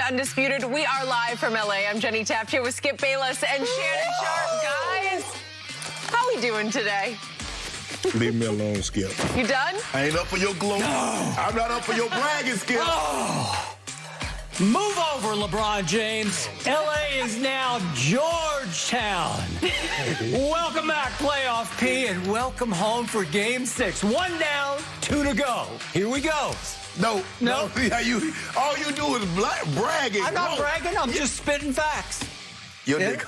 Undisputed. We are live from LA. I'm Jenny Taft here with Skip Bayless and Shannon Sharp. Guys, how we doing today? Leave me alone, Skip. You done? I ain't up for your glory. No. I'm not up for your bragging, Skip. Oh. Move over, LeBron James. LA is now Georgetown. Welcome back, Playoff P, and welcome home for Game 6. 1 down, 2 to go. Here we go. No. Yeah, all you do is bragging. I'm not bragging. I'm just spitting facts. Your Did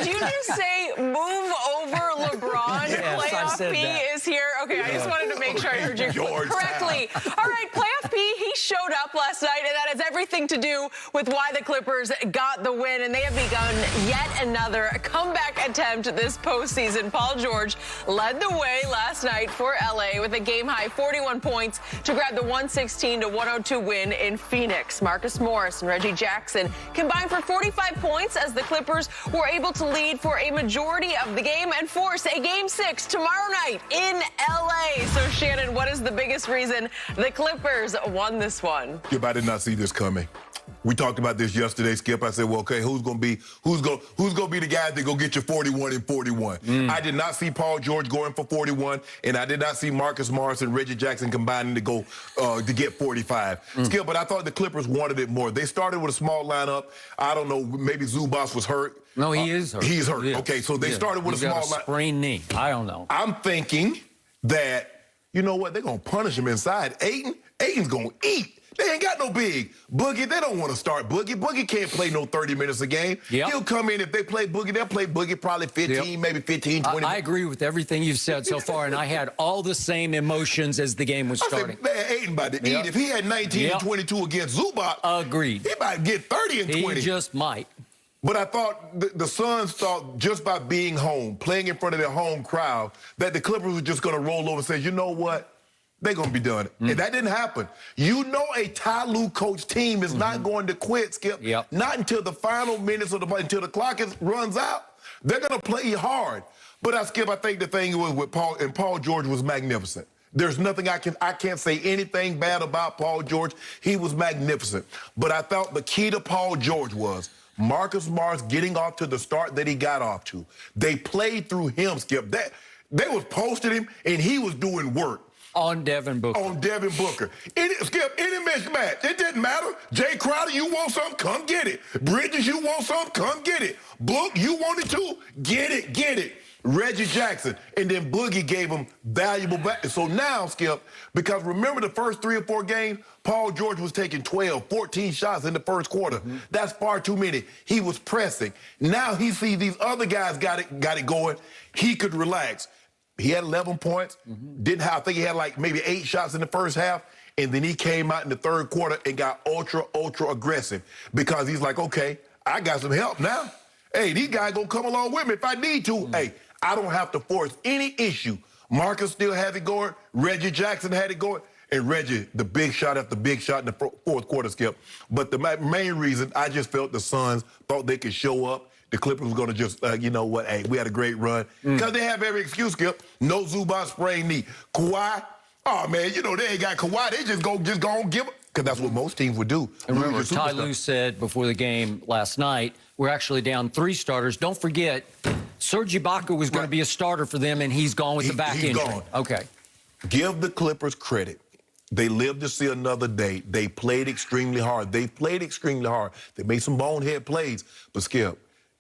you just say move over LeBron? Yes, I Playoff said P that. is here. Okay, I just wanted to make sure I heard you correctly. All right, Playoff P, he showed up last night, and that has everything to do with why the Clippers got the win, and they have begun yet another comeback attempt this postseason. Paul George led the way last night for LA with a game-high 41 points to grab the 116-102 win in Phoenix. Marcus Morris and Reggie Jackson combined for 45 points as the Clippers were able to lead for a majority of the game and force a Game 6 tomorrow night in L.A. So, Shannon, what is the biggest reason the Clippers won this one? Skip, I did not see this coming. We talked about this yesterday, Skip. I said, well, okay, who's gonna be the guy that go get you 41 and 41? I did not see Paul George going for 41, and I did not see Marcus Morris and Reggie Jackson combining to go to get 45. Skip, but I thought the Clippers wanted it more. They started with a small lineup. I don't know, maybe Zubac was hurt. No, he is hurt. He's hurt. He is. Okay, so they started with a small lineup. Sprained knee. I don't know. I'm thinking that, you know what, they're gonna punish him inside. Ayton's gonna eat. They ain't got no big. Boogie, they don't want to start Boogie. Boogie can't play no 30 minutes a game. Yep. He'll come in, if they play Boogie, they'll play Boogie probably 15, maybe 15, 20. I agree with everything you've said so far, and I had all the same emotions as the game was starting. I said, man, Ayton about to eat. If he had 19 and 22 against Zubac, agreed. He might get 30 and 20. He just might. But I thought the Suns thought just by being home, playing in front of their home crowd, that the Clippers were just going to roll over and say, you know what? They're going to be done. And that didn't happen. You know a Ty Lue coach team is not going to quit, Skip. Not until the final minutes of until the clock runs out. They're going to play hard. But I think the thing was with Paul George was magnificent. There's nothing I can't say anything bad about Paul George. He was magnificent. But I thought the key to Paul George was Marcus Morris getting off to the start that he got off to. They played through him, Skip. They was posting him, and he was doing work. On Devin Booker. Skip, any mismatch. It didn't matter. Jay Crowder, you want something? Come get it. Bridges, you want something? Come get it. Book, you wanted to? Get it. Reggie Jackson. And then Boogie gave him valuable back. So now, Skip, because remember the first 3 or 4 games, Paul George was taking 12, 14 shots in the first quarter. That's far too many. He was pressing. Now he sees these other guys got it going. He could relax. He had 11 points. I think he had like maybe 8 shots in the first half. And then he came out in the third quarter and got ultra aggressive because he's like, okay, I got some help now. Hey, these guys gonna come along with me if I need to. Hey, I don't have to force any issue. Marcus still had it going. Reggie Jackson had it going. And Reggie, the big shot after big shot in the fourth quarter, Skip. But the main reason, I just felt the Suns thought they could show up. The Clippers was going to just, you know what, hey, we had a great run. Because they have every excuse, Skip. No Zubac sprained knee. Kawhi, oh, man, you know, they ain't got Kawhi. They just go and give it. Because that's what most teams would do. And remember, Ty Lue said before the game last night, we're actually down 3 starters. Don't forget, Serge Ibaka was going to be a starter for them, and he's gone with the back injury. Gone. Okay. Give the Clippers credit. They lived to see another day. They played extremely hard. They made some bonehead plays. But, Skip,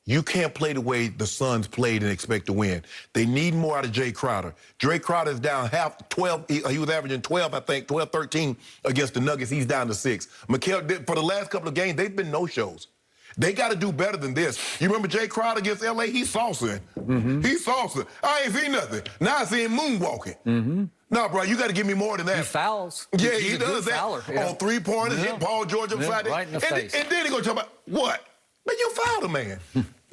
you can't play the way the Suns played and expect to win. They need more out of Jay Crowder. Jay Crowder is down 12. He was averaging 12, I think, 12, 13 against the Nuggets. He's down to 6. Mikal, for the last couple of games, they've been no-shows. They got to do better than this. You remember Jay Crowder against L.A.? He's saucing. He's saucing. I ain't seen nothing. Now I see him moonwalking. No, bro, you got to give me more than that. He fouls. Yeah, he does that. On 3-pointers, hit Paul George upside right in the face. And then he going to talk about, what? Man, you fouled a man.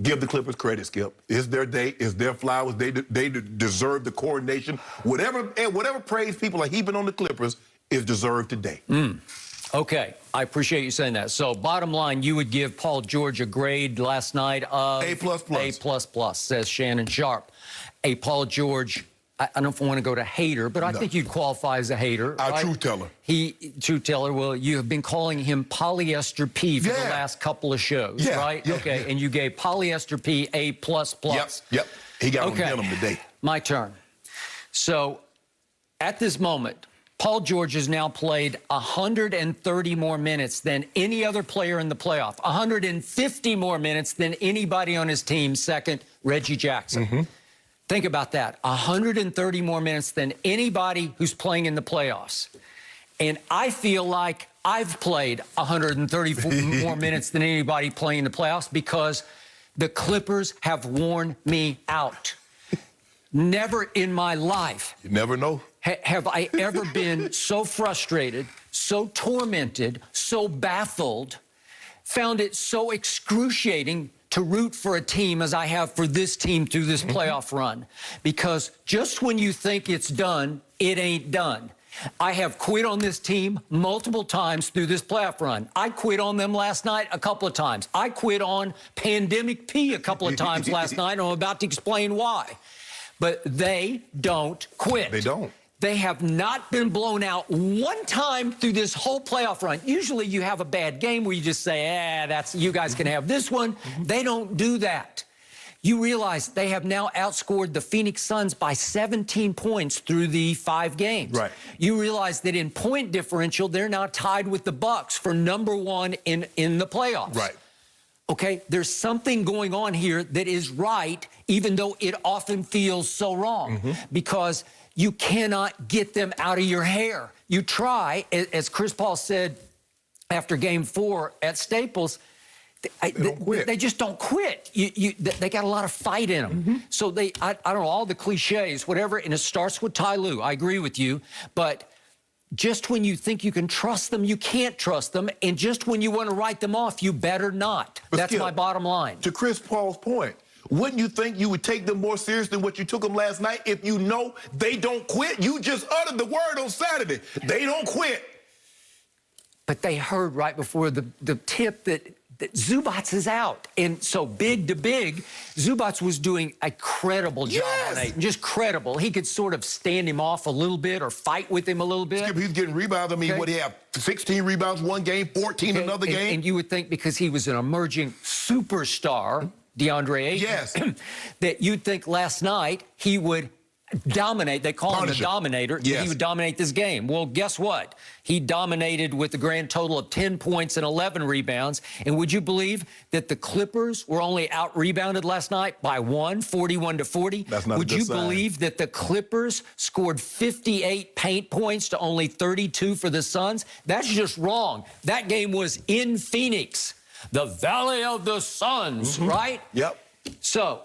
Give the Clippers credit, Skip. It's their day. It's their flowers. They deserve the coordination. Whatever praise people are heaping on the Clippers is deserved today. Okay, I appreciate you saying that. So, bottom line, you would give Paul George a grade last night of A++. A++, says Shannon Sharp. A Paul George I don't want to go to hater, but I think you'd qualify as a hater. Our right? truth teller. Truth teller. Well, you have been calling him Polyester P for the last couple of shows, right? Okay, and you gave Polyester P A++. Yep. He got on denim today. My turn. So, at this moment, Paul George has now played 130 more minutes than any other player in the playoff. 150 more minutes than anybody on his team. Second, Reggie Jackson. Think about that. 130 more minutes than anybody who's playing in the playoffs. And I feel like I've played 130 more minutes than anybody playing in the playoffs because the Clippers have worn me out. Never in my life. You never know. Have I ever been so frustrated, so tormented, so baffled, found it so excruciating to root for a team as I have for this team through this playoff run. Because just when you think it's done, it ain't done. I have quit on this team multiple times through this playoff run. I quit on them last night a couple of times. I quit on Pandemic P a couple of times last night, and I'm about to explain why. But they don't quit. They don't. They have not been blown out one time through this whole playoff run. Usually you have a bad game where you just say, that's you guys can have this one. They don't do that. You realize they have now outscored the Phoenix Suns by 17 points through the 5 games. Right. You realize that in point differential, they're now tied with the Bucks for #1 in the playoffs. Right. Okay, there's something going on here that is right, even though it often feels so wrong, because you cannot get them out of your hair. You try, as Chris Paul said after Game 4 at Staples, they just don't quit. They got a lot of fight in them. So I don't know, all the cliches, whatever, and it starts with Ty Lue. I agree with you, but just when you think you can trust them, you can't trust them, and just when you want to write them off, you better not. But that's my bottom line. To Chris Paul's point, wouldn't you think you would take them more serious than what you took them last night if you know they don't quit? You just uttered the word on Saturday. They don't quit. But they heard right before the tip that Zubats is out. And so big to big, Zubats was doing a credible job on Ayton. Just credible. He could sort of stand him off a little bit or fight with him a little bit. He's getting rebounds. I mean, what do you have? 16 rebounds one game, 14 another game? And you would think because he was an emerging superstar, DeAndre Ayton, that you'd think last night he would dominate. They call him the dominator. Yes. He would dominate this game. Well, guess what? He dominated with a grand total of 10 points and 11 rebounds. And would you believe that the Clippers were only out-rebounded last night by 1, 41-40? That's not a good sign. Would you believe that the Clippers scored 58 paint points to only 32 for the Suns? That's just wrong. That game was in Phoenix, the Valley of the Suns, right? Yep. So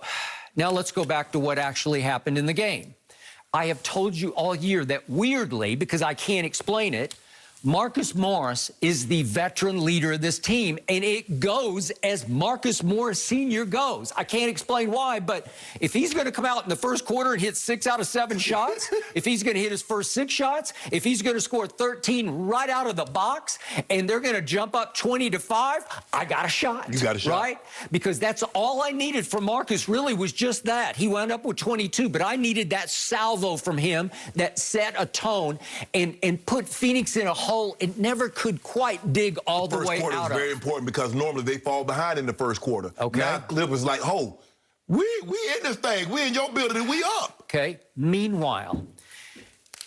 now let's go back to what actually happened in the game. I have told you all year that weirdly, because I can't explain it, Marcus Morris is the veteran leader of this team, and it goes as Marcus Morris Sr. goes. I can't explain why, but if he's going to come out in the first quarter and hit 6 out of 7 shots, if he's going to hit his first 6 shots, if he's going to score 13 right out of the box, and they're going to jump up 20-5, I got a shot. You got a shot. Right? Because that's all I needed from Marcus really was just that. He wound up with 22, but I needed that salvo from him that set a tone and put Phoenix in a hole it never could quite dig all the way out of. First quarter is very important because normally they fall behind in the first quarter. Okay. Now Clippers like, we in this thing. We in your building and we up. Okay. Meanwhile,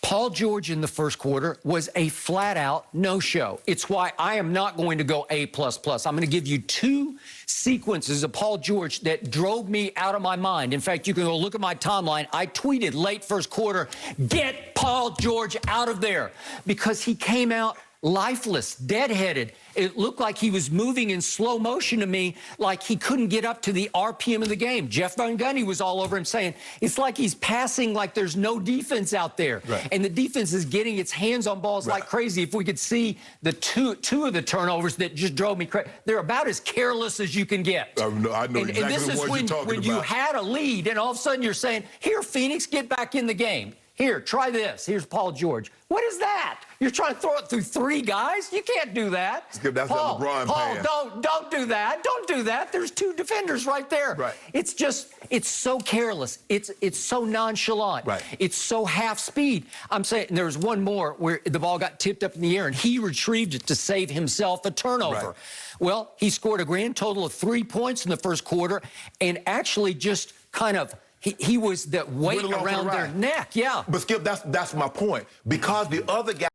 Paul George in the first quarter was a flat-out no-show. It's why I am not going to go A++. I'm going to give you 2 sequences of Paul George that drove me out of my mind. In fact, you can go look at my timeline. I tweeted late first quarter, get Paul George out of there, because he came out lifeless, deadheaded. It looked like he was moving in slow motion to me, like he couldn't get up to the RPM of the game. Jeff Van Gundy was all over him saying, it's like he's passing like there's no defense out there. Right. And the defense is getting its hands on balls like crazy. If we could see the two of the turnovers that just drove me crazy, they're about as careless as you can get. I know exactly and this the is ones you're talking when about. you had a lead, and all of a sudden you're saying, here, Phoenix, get back in the game. Here, try this. Here's Paul George. What is that? You're trying to throw it through 3 guys? You can't do that. Skip, that's Paul, that LeBron Paul, pass. don't do that. Don't do that. There's 2 defenders right there. Right. It's so careless. It's so nonchalant. Right. It's so half speed. I'm saying there's one more where the ball got tipped up in the air and he retrieved it to save himself a turnover. Right. Well, he scored a grand total of 3 points in the first quarter and actually just kind of he was the weight Went along for around the their ride. neck. Yeah. But Skip, that's my point. Because the other guy